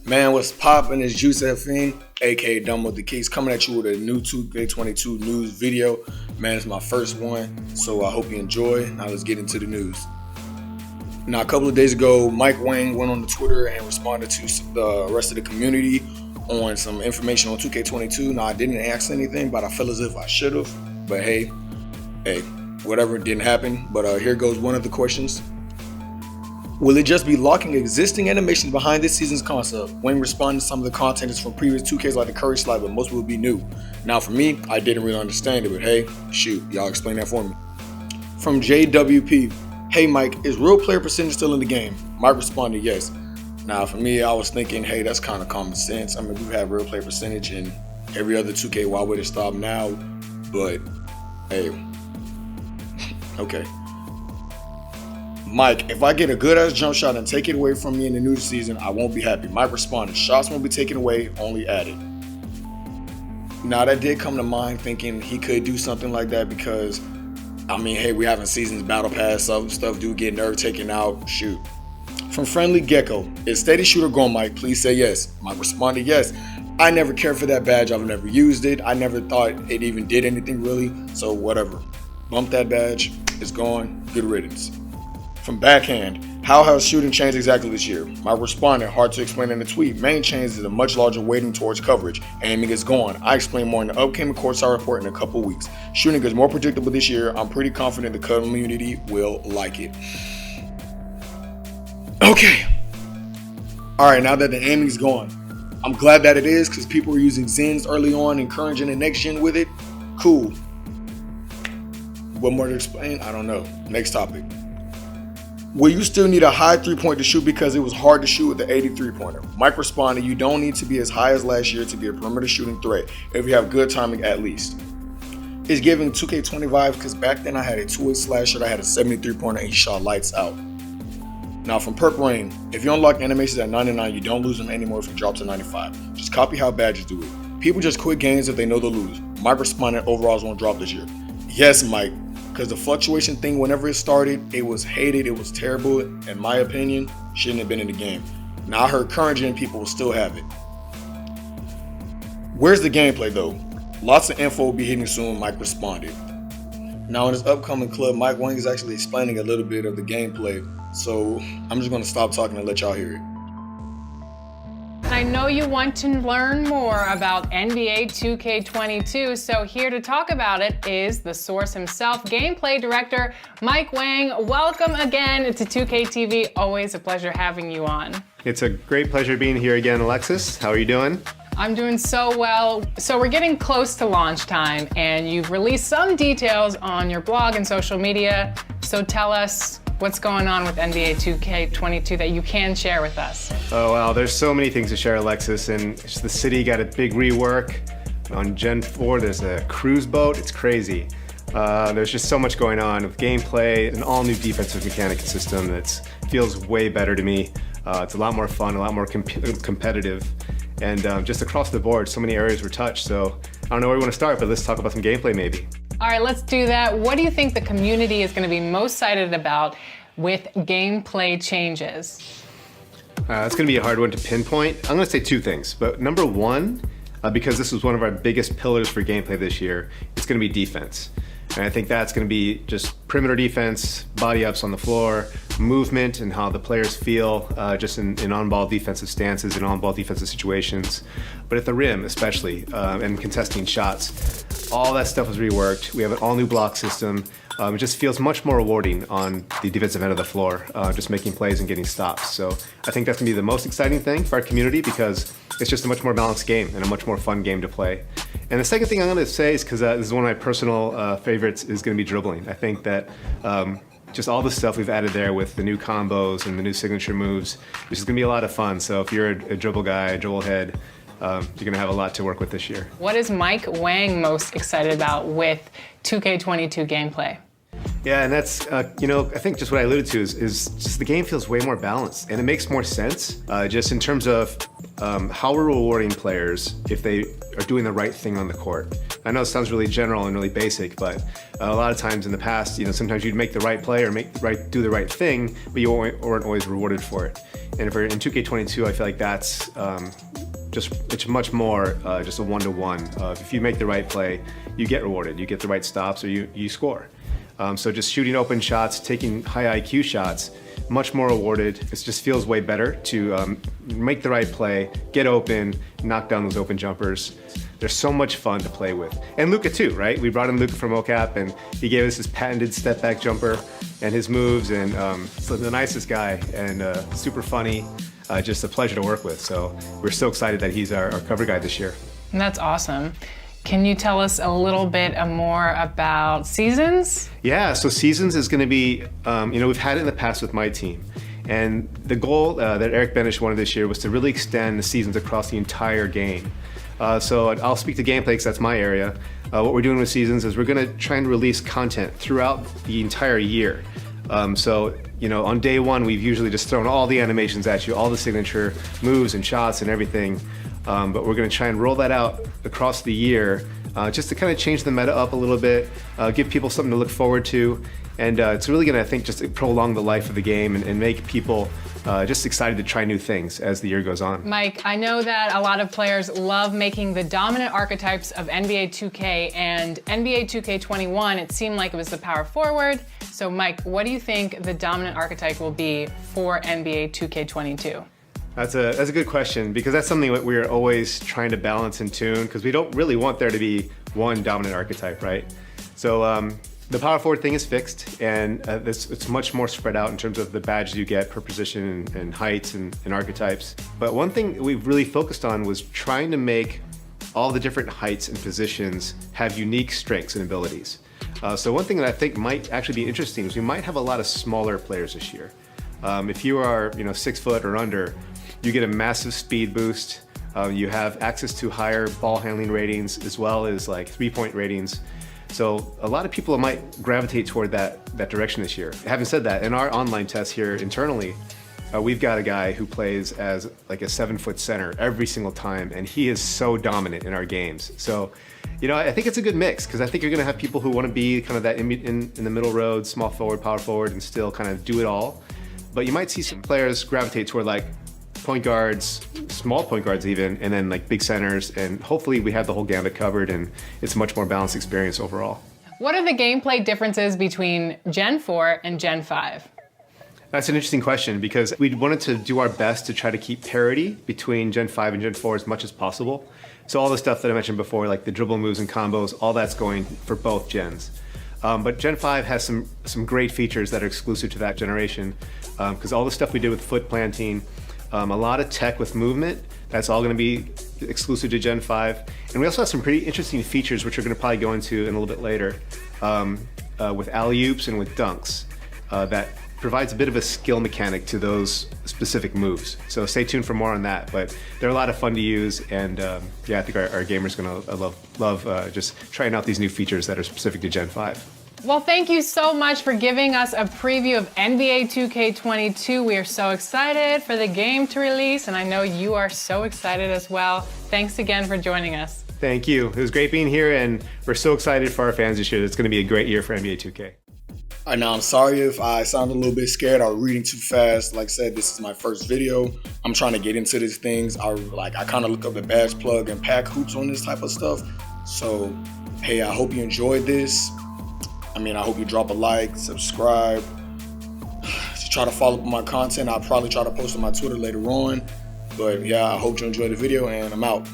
Man, what's poppin'? It's Juice FN, aka Dumb with the Keys, coming at you with a new 2K22 news video. Man, it's my first one, so I hope you enjoy. Now let's get into the news. Now, a couple of days ago, Wang went on the Twitter and responded to the rest of the community on some information on 2K22. Now, I didn't ask anything, but I feel as if I should have. But hey, whatever, it didn't happen. But here goes one of the questions. Will it just be locking existing animations behind this season's concept? Wang responded, some of the content is from previous 2Ks like the Curry slide, but most will be new. Now for me, I didn't really understand it, but hey, shoot, y'all explain that for me. From JWP, hey Mike, is real player percentage still in the game? Mike responded, yes. Now for me, I was thinking, hey, that's kind of common sense. I mean, we've had real player percentage in every other 2K, why would it stop now? But hey, okay. Mike, if I get a good ass jump shot and take it away from me in the new season, I won't be happy. Mike responded, shots won't be taken away, only added. Now that did come to mind, thinking he could do something like that because, I mean, hey, we having seasons battle pass, some stuff do get nerve taken out, shoot. From Friendly Gecko, is steady shooter gone, Mike? Please say yes. Mike responded, yes. I never cared for that badge, I've never used it, I never thought it even did anything really, so whatever. Bump that badge, it's gone, good riddance. From Backhand, how has shooting changed exactly this year? Mike responded, hard to explain in the tweet. Main change is a much larger weighting towards coverage. Aiming is gone. I explain more in the upcoming courtside report in a couple weeks. Shooting is more predictable this year. I'm pretty confident the community will like it. Okay. Alright, now that the aiming is gone, I'm glad that it is because people were using Zens early on, encouraging the next gen with it. Cool. What more to explain? I don't know. Next topic. Will you still need a high 3-point to shoot because it was hard to shoot with the 83 pointer? Mike responded, you don't need to be as high as last year to be a perimeter shooting threat if you have good timing at least. It's giving 2K20 vibes because back then I had a 2-way slasher, I had a 73 pointer and he shot lights out. Now from Perp Rain, if you unlock animations at 99, you don't lose them anymore if you drop to 95. Just copy how badges do it. People just quit games if they know they'll lose. Mike responded, overalls won't drop this year. Yes, Mike. Because the fluctuation thing, whenever it started, it was hated, it was terrible, in my opinion, shouldn't have been in the game. Now I heard current gen people will still have it. Where's the gameplay though? Lots of info will be hitting soon, Mike responded. Now in his upcoming clip, Wang is actually explaining a little bit of the gameplay, so I'm just going to stop talking and let y'all hear it. I know you want to learn more about NBA 2K22, so here to talk about it is the source himself, gameplay director Mike Wang. Welcome again to 2K TV. Always a pleasure having you on. It's a great pleasure being here again, Alexis. How are you doing? I'm doing so well. So we're getting close to launch time, and you've released some details on your blog and social media. So tell us what's going on with NBA 2K22 that you can share with us. Oh wow, there's so many things to share, Alexis, and the city got a big rework. On Gen 4, there's a cruise boat, it's crazy. There's just so much going on with gameplay, an all new defensive mechanic system that feels way better to me. It's a lot more fun, a lot more competitive, and just across the board, so many areas were touched, so I don't know where we want to start, but let's talk about some gameplay maybe. All right, let's do that. What do you think the community is going to be most excited about with gameplay changes? That's going to be a hard one to pinpoint. I'm going to say two things, but number one, because this was one of our biggest pillars for gameplay this year, it's going to be defense. And I think that's going to be just perimeter defense, body ups on the floor, movement and how the players feel just in on-ball defensive stances and on-ball defensive situations. But at the rim especially, and contesting shots, all that stuff was reworked. We have an all-new block system. It just feels much more rewarding on the defensive end of the floor, just making plays and getting stops. So I think that's going to be the most exciting thing for our community because it's just a much more balanced game and a much more fun game to play. And the second thing I'm going to say is, because this is one of my personal favorites, is going to be dribbling. I think that just all the stuff we've added there with the new combos and the new signature moves, this is going to be a lot of fun. So if you're a dribble guy, a dribble head, you're going to have a lot to work with this year. What is Mike Wang most excited about with 2K22 gameplay? Yeah, and that's, I think just what I alluded to is just the game feels way more balanced, and it makes more sense just in terms of how we're rewarding players if they are doing the right thing on the court. I know it sounds really general and really basic, but a lot of times in the past, sometimes you'd make the right play or do the right thing, but you weren't always rewarded for it. And in 2K22, I feel like that's it's much more just a one-to-one. If you make the right play, you get rewarded. You get the right stops or you score. So just shooting open shots, taking high IQ shots, much more rewarded. It just feels way better to make the right play, get open, knock down those open jumpers. They're so much fun to play with. And Luka too, right? We brought in Luka from OCAP and he gave us his patented step back jumper and his moves, and so the nicest guy and super funny. Just a pleasure to work with. So we're so excited that he's our cover guy this year. That's awesome. Can you tell us a little bit more about Seasons? Yeah, so Seasons is going to be, we've had it in the past with my team. And the goal that Eric Benish wanted this year was to really extend the seasons across the entire game. So I'll speak to gameplay because that's my area. What we're doing with Seasons is we're going to try and release content throughout the entire year. On day one, we've usually just thrown all the animations at you, all the signature moves and shots and everything. But we're going to try and roll that out across the year just to kind of change the meta up a little bit, give people something to look forward to. And it's really going to, I think, just prolong the life of the game and make people just excited to try new things as the year goes on. Mike, I know that a lot of players love making the dominant archetypes of NBA 2K and NBA 2K21. It seemed like it was the power forward. So Mike, what do you think the dominant archetype will be for NBA 2K22? That's a good question, because that's something that we're always trying to balance and tune, because we don't really want there to be one dominant archetype, right? So the power forward thing is fixed, and it's much more spread out in terms of the badges you get per position and heights and archetypes. But one thing we've really focused on was trying to make all the different heights and positions have unique strengths and abilities. So one thing that I think might actually be interesting is we might have a lot of smaller players this year. If you are 6 foot or under, you get a massive speed boost. You have access to higher ball handling ratings as well as like 3-point ratings. So a lot of people might gravitate toward that direction this year. Having said that, in our online test here internally, we've got a guy who plays as like a 7-foot center every single time, and he is so dominant in our games. So, I think it's a good mix, because I think you're going to have people who want to be kind of that in the middle road, small forward, power forward, and still kind of do it all. But you might see some players gravitate toward like point guards, small point guards even, and then like big centers, and hopefully we have the whole gamut covered and it's a much more balanced experience overall. What are the gameplay differences between Gen 4 and Gen 5? That's an interesting question, because we wanted to do our best to try to keep parity between Gen 5 and Gen 4 as much as possible. So all the stuff that I mentioned before, like the dribble moves and combos, all that's going for both gens. But Gen 5 has some great features that are exclusive to that generation, because all the stuff we did with foot planting, a lot of tech with movement, that's all going to be exclusive to Gen 5. And we also have some pretty interesting features, which we're going to probably go into in a little bit later, with alley-oops and with dunks, that provides a bit of a skill mechanic to those specific moves. So stay tuned for more on that. But they're a lot of fun to use, and I think our gamers are going to love just trying out these new features that are specific to Gen 5. Well, thank you so much for giving us a preview of NBA 2K22. We are so excited for the game to release, and I know you are so excited as well. Thanks again for joining us. Thank you. It was great being here, and we're so excited for our fans this year. It's going to be a great year for NBA 2K. I know, I'm sorry if I sound a little bit scared or reading too fast. Like I said, this is my first video. I'm trying to get into these things. I kind of look up the badge plug and PAC Hoops on this type of stuff. So, hey, I hope you enjoyed this. I hope you drop a like, subscribe. Just try to follow up on my content. I'll probably try to post on my Twitter later on. But yeah, I hope you enjoyed the video, and I'm out.